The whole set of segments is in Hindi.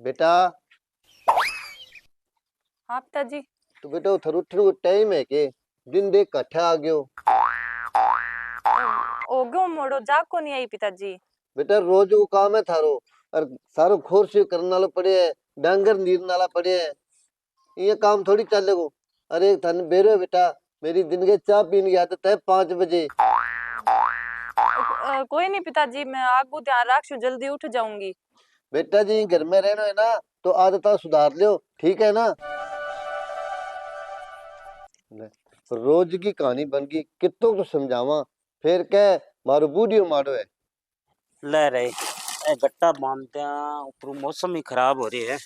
बेटा हाँ पिताजी। तो बेटा उठर उठर टाइम है के दिन देख कट्ठा आ गयो। ओ गयो मोड़ो जाग को नहीं आई पिताजी। बेटा रोज वो काम है थारो और सारो खोर से करने वाला पड़े है, डांगर नीरने वाला पड़े है, ये काम थोड़ी चलेगो। अरे थन बेरो बेटा, मेरी दिन के चाय पीने की आदत है 5 बजे। कोई नहीं पिताजी, मैं आगू ध्यान रखू, जल्दी उठ जाऊंगी। बेटा जी घर में रहना है ना तो आदत सुधार लियो, ठीक है ना। रोज की कहानी बन गई, कितों को समझावा, फिर कह मारो बूढ़ियो मारो है। ले रहे ए गट्टा बांधते हैं, ऊपर मौसम ही खराब हो रही है।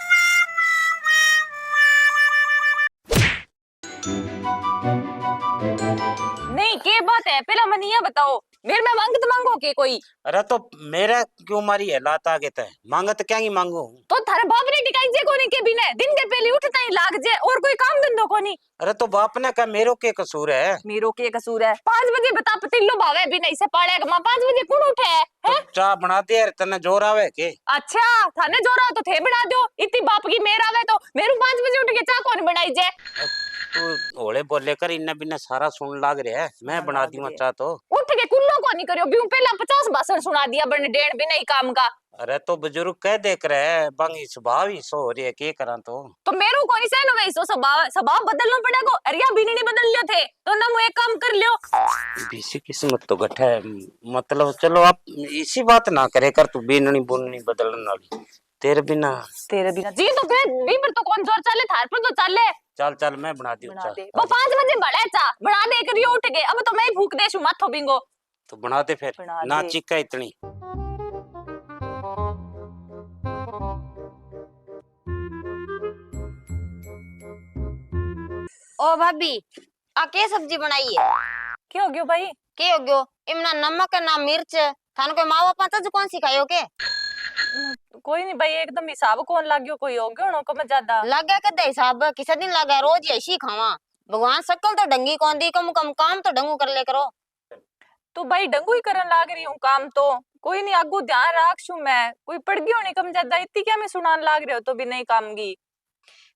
नहीं के बात है, पहला मन ये बताओ, मेरे में मांगत मांगो के कोई? अरे तो मेरा क्यों मारी है लात आगे तय मांगत क्या ही मांगू। तो थारे बाप ने टिकाई जे कोनी के बिना दिन के पहले उठता ही लाग जे, और कोई काम धंधो कोनी। अरे तो बाप ने कहा मेरो के कसूर है। मेरो के कसूर है? 5 बजे बता पतिल्लो भावे बिना इसे पाड़े मां 5 बजे कौन उठे है? तो चाह बना दे यार, तने जोर आवे के? अच्छा थाने जोर आओ तो थे बना दो, इतनी बाप की मेर आवे तो मेरू 5 बजे उठ के चाह कौन बनाई जे? तू ओले बोले कर, इन्ने बिना सारा सुन लाग रहा है, मैं बना दूंगा चाह तो। उठ के कुल्लो को नहीं करियो, ब्यू पहला 50 भाषण सुना दिया बने डेढ़ बिना ही काम का। अरे तो बुजुर्ग कह देख रहे है, बंगी स्वभाव ही सो हो रही है, के करा तो मेरू कोनी से नो वैसो स्वभाव बदलना पड़ेगा। अरिया भी नहीं बदल लियो थे तो ना मुझे काम कर लियो। बीसी किस्मत तो गठा है, मतलब चलो आप इसी बात ना करे कर, तू बीननी बुननी बदलने वाली तेरे बिना जी तो फिर भी पर तो कौन जोर चले, थार पर तो चले। चल चल मैं बना दी बना दे वो 5 बजे बड़ा चा बना दे करियो उठ के, अब तो मैं ही भूख देशु माथो बिंगो। तो बना दे फिर, ना चिक्का इतनी। ओ भाभी आ के सब्जी बनाई है? क्या हो गयो भाई? के हो गयो? इमना नमक ना मिर्च थान कोई मावा पाता कौन सिखायो के? कोई नहीं भाई, एकदम हिसाब कौन लाग्यो, कोई हो गयो को मैं ज्यादा लगा के दे हिसाब किसे दिन लगा, रोज ऐसी खावा। भगवान सकल तो डंगी कौन दी, कम कम काम तो डंगू कर ले करो। तो भाई डंगू ही करन लाग रही हूँ काम तो। कोई नहीं आगू ध्यान रखू, मैं कोई पड़ गयो नहीं कम ज्यादा, इतनी क्या मैं सुनान लाग रहे हो तो भी नहीं काम की।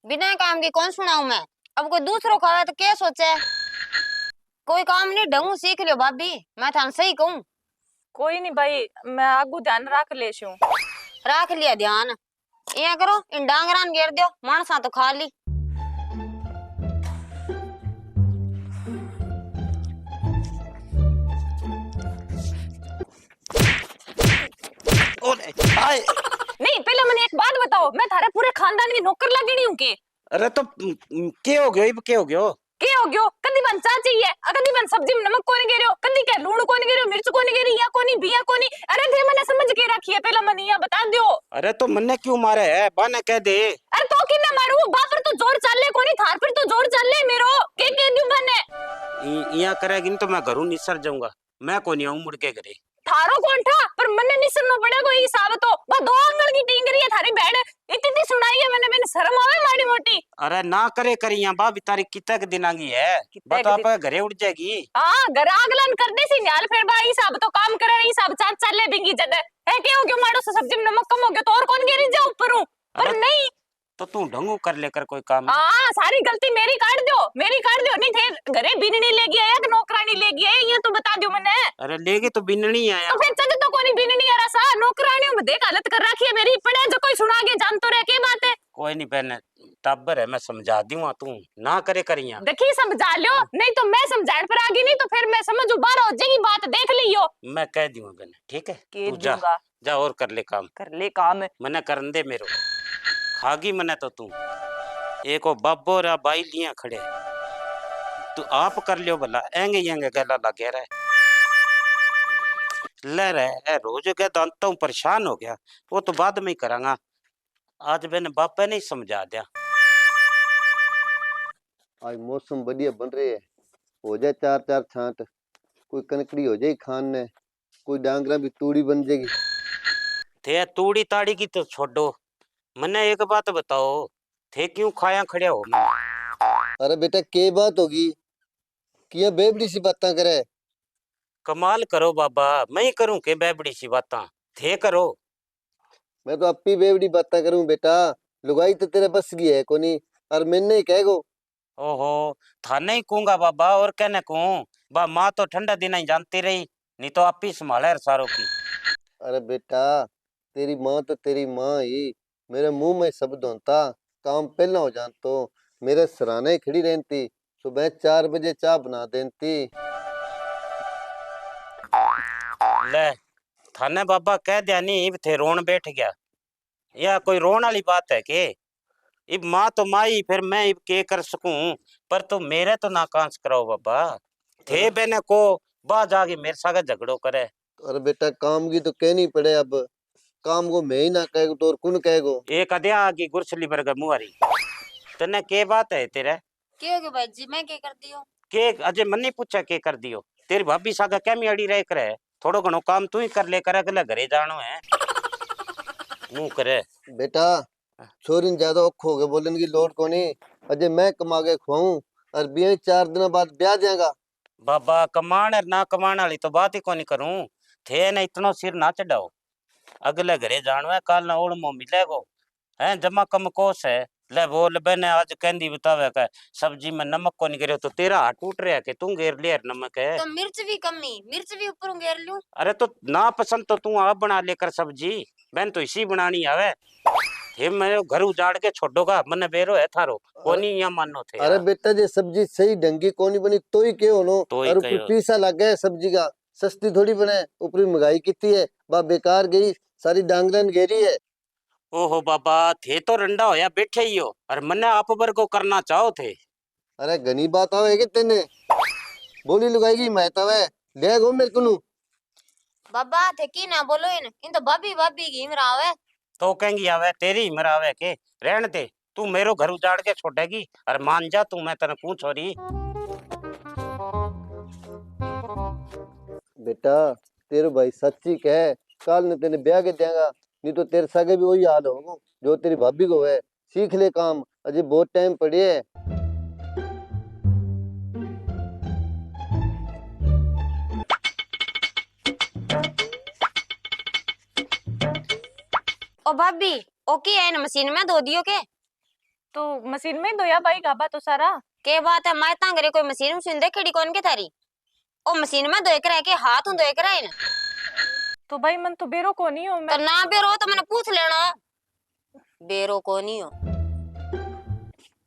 बिना काम की कौन सुनाऊ मैं? अब कोई दूसरो खावे तो क्या सोचे? कोई काम नहीं ढंगू सीख लियो भाभी, मैं थान सही कहूं। कोई नहीं भाई, मैं आगू ध्यान रख लेशू। रख लिया ध्यान। ये करो इन डांगरान घेर दियो, मानसा तो खा ली। नहीं पहले मैंने एक बात बताओ, मैं थारे पूरे खानदान की नौकर लगनी हूँ के? अरे तो के हो गयो, के हो गयो? के हो गयो? कदी बन चा चाहिए, कदी बन सब्जी में नमक कोनी गिरियो, कदी के लूण कोनी गिरियो, मिर्च कोनी गिरी, या कोनी बिया कोनी। अरे थे मैंने समझ के रखी है, पहले मैंने ये बता दियो। अरे तो मन्ने क्यों मारे है, बाने कह दे। अरे तो किने मारू, बापर तो जोर चले कोनी, थार पर तो जोर चले मेरो, के दियो मैंने? इया करेगी तो मैं घरों निसर जाऊंगा, मैं कोनी आऊं मुड़ के घरे। थारो कौन था पर मन्ने निसरना पड़ेगा ये हिसाब तो। बा 2 आंगल की टींग रही है थारी भेड़, इतनी सुनाई है मैंने शर्म आवे माड़ी मोटी। अरे ना करे करिया बाबी, तारीख कितक दिन की है बता पे घरे उड़ जाएगी। हां घर आगलन कर दे सी न्याल, फिर बा हिसाब तो काम करे हिसाब चार चले बिंगी जद है के हो गयो माड़ो से सब्जी में नमक कम हो गयो तो और कौन गिरी जा ऊपर हूं, पर नहीं तो तू ढंगू कर लेकर कोई काम। हां सारी गलती मेरी काट दियो, नहीं थे घरे बिननी ले गया एक नौकरानी ले गया, ये तो बता दियो मैंने। अरे लेगी तो बिननी आया तो फिर चज तो कोनी बिननी यार सा नौकरानियों में देख हालत कर रखी है मेरी, पड़े जो कोई सुना के जान तो रहे के बात है। कोई नहीं बहन टब्बर है, मैं समझा दूंगा, तू ना करे करिया। देखी समझा लियो, नहीं तो मैं समझाने पर आगे नहीं तो फिर मैं समझू 12 हो जाएगी बात, देख लियो। मैं कह दूंगा बहन, ठीक है के तू जा जा और कर ले काम मने करन दे मेरो खागी मने तो तू एक ओ बब्बो रा बाई लिया खड़े, तू आप कर लियो भला, एंगे एंगे गला लगे रहे ले रहे रोज के दांतों परेशान हो गया, वो तो बाद में ही करांगा, आज मैंने बापा नहीं समझा दिया। आज मौसम बढ़िया बन रहे है, हो जाए 4-4 छांट, कोई कनकड़ी हो जाए खान ने, कोई डांगरा भी तूड़ी बन जाएगी। थे तूड़ी ताड़ी की तो छोड़ो, मने एक बात बताओ, थे क्यों खाया खड़े हो? अरे बेटा के बात होगी, कि ये बेबड़ी सी बातें करे। कमाल करो बाबा, मैं ही करूं के बेबड़ी सी बातां? थे करो। मैं तो अपनी बेबड़ी बातें करूं बेटा, लुगाई तो तेरे बस की है कोनी, और मैंने ही कहेगो। ओहो, थाने ही कहूंगा बाबा, और कहने कहूं? बा माँ तो ठंडा दिन ही जानती रही, नहीं तो आप ही संभाले हर सारों की। अरे बेटा, तेरी माँ तो तेरी माँ ही, मेरे मुंह में शब्द होता, काम पहला हो जान तो मेरे सराहने खड़ी रहती, सुबह 4 बजे चाय बना देती। ले, थाने बाबा कह दिया नहीं, इब थे रोन बैठ गया। या कोई रोन वाली बात है के? इब माँ तो माई, फिर मैं इब के कर सकूं? पर तो मेरे तो ना कांस कराओ बाबा। थे अरे बेने को बा जाके मेरे सागे झगड़ो करे। अरे बेटा, काम की तो कहनी पड़े अब, काम को मैं ही ना कहेगो तो और कौन कहेगो। एक अध्या की गुरसली बरगर मुहारी, तने के बात है तेरे? क्या हो गया भाई जी, मैं क्या कर दी हूँ? के अजय मन नहीं पूछा के कर दियो? तेरी भाभी सागा क्या अड़ी रह करे? थोड़ो घणो काम तू ही कर ले, करे अगले घरे जानो है मुंह करे। बेटा, छोरी ज्यादा औखो हो गए बोलने की लोड कोनी, अजय मैं कमा के खुआऊं, और बिया 4 दिन बाद ब्याह देगा। बाबा कमाण और ना कमाण वाली तो बात ही कोनी करूं। थे न इतनो सिर ना चढ़ाओ, अगले घरे जानो है, काल ना ओढ़मो मिलेगो है, जमा कम कोस है। ले बोल बने आज कहंदी बतावे का सब्जी में नमक को नहीं गिरे, तो तेरा हाथ टूट रहा के तू घेर ले नमक है। तो मिर्च भी कमी, मिर्च भी ऊपर घेर लूं। अरे तो ना पसंद तो तू आप बना लेकर सब्जी, मैंने तो इसी बनानी आवे। थे मैं घर उजाड़ के छोड़ोगा, मन बेरो है थारो अरे कोनी या मानो थे अरे यार। बेटा, जे सब्जी सही ढंग की कोनी बनी तो ही क्यों नो, तो ही और ऊपर कहो। पीसा लग गया सब्जी का, सस्ती थोड़ी बने, ऊपर महंगाई कितनी है, बा बेकार गई, सारी डांगरन घेरी है। ओहो बाबा, थे तो रंडा होया बैठे ही हो, और मन्ने आप बर को करना चाहो थे। अरे घनी बात आवे कि तेने बोली लुगाई मैं तवे ले गो मेरे को। बाबा थे की ना बोलो इन तो भाभी भाभी की हिमरा आवे। तो कहेंगी आवे तेरी हिम्र आवे के? रहन दे, तू मेरो घर उजाड़ के छोड़ेगी, और मान जा तू, मैं तेने पूछ हो रही। बेटा, तेरे भाई सच्ची कहे, काल ने तेने ब्याह के देगा, नहीं तो तेरे सागे भी वही हाल होगा जो तेरी भाभी को है। सीख ले काम, अजय बहुत टाइम पड़े है। ओ भाभी, ओ की है न मशीन में धो दियो के? तो मशीन में धोया भाई गाबा तो सारा। के बात है, मैं तांगरे कोई मशीन मशीन देखड़ी कौन के थारी? ओ मशीन में धोए करे के हाथ हूं धोए करे न? तो भाई मन तो बेरो को नहीं हो तो मैं। ना बेरो तो मैंने पूछ लेना, बेरो को नहीं हो।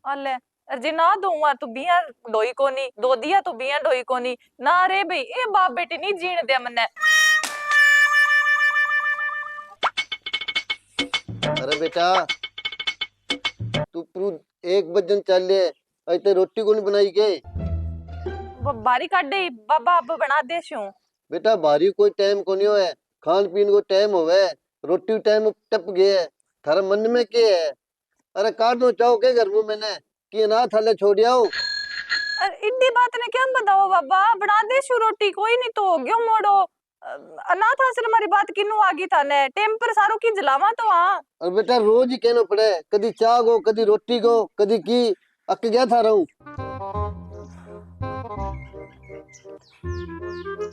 अले अरे ना दूंगा तो बिया ढोई कोनी, दो दिया तो बिया ढोई कोनी ना रे भाई, ए बाप बेटी नहीं जीण दे मन्ने। अरे बेटा, तू प्रू 1 बजन चल ले, अज ते रोटी को नहीं बनाई के? वो बारी काट दे बाबा, अब बना दे शू। बेटा भारी कोई टाइम को नहीं है, खान पीन को टाइम होवे, रोटी टाइम टप गया है, थारा मन में के है? अरे काट दो चाहो के घर में मैंने कि ना थाले छोड़ आओ। अरे इड्डी बात ने क्या बताओ बाबा, बना दे शू रोटी, कोई नहीं तो हो गयो मोड़ो। अनाथ आश्रम हमारी बात किन्नू आगी थाने, टेम पर सारो की जलावा तो हाँ। और बेटा रोज ही कहना पड़े, कदी चाह को कदी रोटी को कदी की, अक गया था रहूं।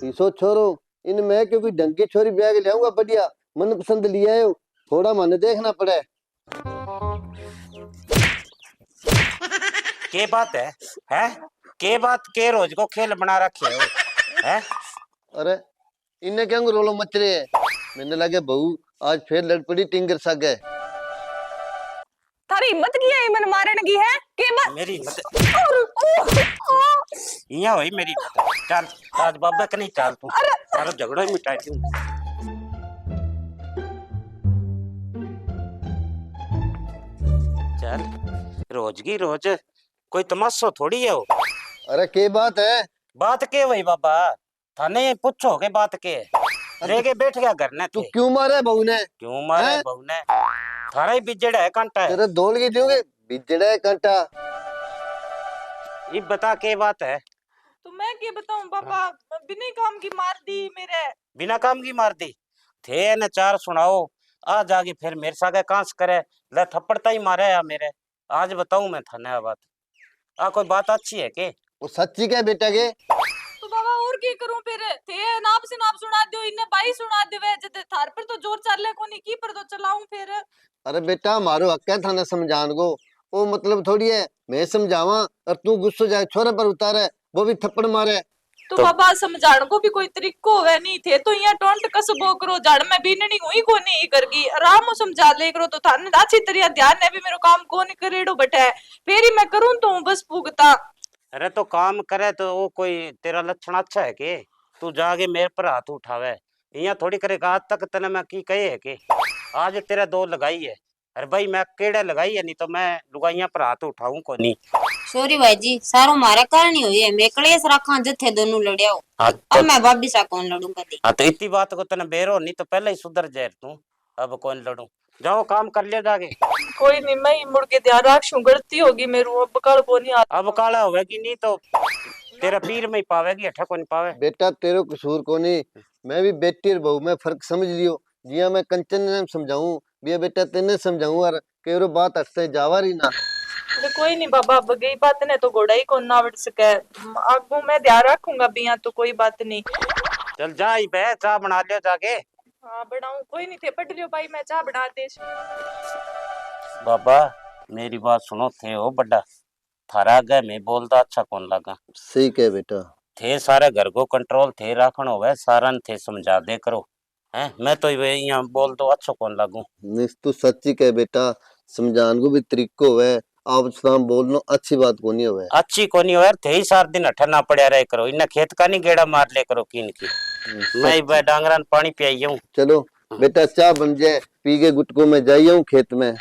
इसो छोरो, इन मैं क्योंकि ढंग की छोरी ब्याह के लियाऊंगा बढ़िया, मन पसंद लिया है, थोड़ा मन देखना पड़े। के बात है? हैं? के बात के रोज को खेल बना रखे हो है? अरे इन्हें क्या रोलो मच रहे है, मैंने लगे बहू आज फिर लड़ पड़ी टिंगर सागे। थारी हिम्मत की है मन मारने की है के बात? मेरी हिम्मत यहाँ हुई मेरी हिम्मत। चल आज बाबा का नहीं, चल तू सारा झगड़ा ही मिटाई तू। चल रोज की रोज कोई तमाशो थोड़ी है वो। अरे के बात है? बात के वही बाबा, थाने पूछो के बात के रे के बैठ गया घर ने तू थे। क्यों मारे बहू ने? क्यों मारे हैं? बहू ने? थारा ही बिजड़ है कांटा है। तेरे धोल की दोगे बिजड़े कांटा। ये बता के बात है? तो मैं क्या बताऊं बाबा, बिना काम की मार दी मेरे। बिना काम की मार दी? थे न चार सुनाओ, आ जाके फिर मेरे सागे कांस करे, ले थप्पड़ता ही मारे या मेरे। आज बताऊं मैं थाने बात, आ कोई बात अच्छी है के? वो सच्ची क्या बेटा के? तो बाबा और की करूं फिर? थे नाप से नाप सुना दियो, इन्ने बाई सुना देवे, जद थार पर तो जोर चाले कोनी, की पर तो चलाऊं फिर? अरे बेटा मारो हक है थाने समझान को, वो मतलब थोड़ी है मैं समझावा और तू गुस्सो जाए छोरे पर उतारे, वो भी थप्पड़ मारे। तो बाबा समझाण को भी कोई तरीको होवे नहीं थे, तो यहाँ टोंट कसबो करो, जड़ में बीननी हुई कोनी ही करगी, आराम से समझा ले करो तो थाने अच्छी तरह ध्यान ने भी मेरो काम कोनी करेड़ो बैठे, फिर ही मैं करूं तो बस पुगता। अरे तो काम करे तो वो कोई तेरा लक्षण अच्छा है के? तू जाके मेरे पर हाथ उठावे, यहाँ थोड़ी करेगा। आज तक तने मैं की कहे है के? आज तेरा दो लगाई है। अरे भाई मैं केड़े लगाई है, नहीं तो मैं लुगाइया पर हाथ उठाऊं को नहीं। सॉरी भाई जी, सारो मारे कारण ही हुई है, मैं कलेश रखा जथे दोनों लड़िया हो। हाँ अब मैं भाभी सा कौन लड़ूं कदी। हाँ तो इतनी बात को तने बेरो, नहीं तो पहले ही सुधर जाए तू। अब कौन लड़ू, जाओ काम कर लिया जाके। कोई नहीं, मैं ही मुड़ के ध्यान रखूं, गलती होगी मेरू, अब कल कोनी आ। अब काला होगी नहीं तो तेरा पीर में ही पावेगी, अठा को नहीं पावे। बेटा तेरो कसूर को नहीं, मैं भी बेटी और बहू में फर्क समझ लियो। जिया मैं कंचन ने समझाऊं बिया बेटा तेने समझाऊं और केरो बात हटते जावा रही ना। अरे कोई नहीं बाबा, अब गई बात ने तो घोड़ा ही को ना बढ़ सके, आगू मैं ध्यान रखूंगा बिया, तो कोई बात नहीं। चल जा ही बे, चाय बना लियो जाके। हाँ बनाऊं, कोई नहीं थे पट लियो भाई, मैं चाह बना दे। बाबा मेरी बात सुनो, थे हो बड़ा थारा गए मैं बोलता अच्छा कौन लगा। सही कहे बेटा। थे सारे घर को कंट्रोल थे राखण होवे, सारा थे समझा दे करो हैं। मैं तो यहाँ बोल दो अच्छा कौन लागू। नहीं तू सच्ची कहे बेटा, समझान को भी तरीको है, आप सलाम बोलना अच्छी बात को नहीं होवे। अच्छी को नहीं हो यार, थे ही सार दिन अठना पड़या रहे करो, इन्हें खेत का नहीं गेड़ा मार ले करो किन की। मैं ही डांगरा पानी पियाई हूँ। चलो बेटा चाय बन जाए, पी के गुटको में जाइए खेत में।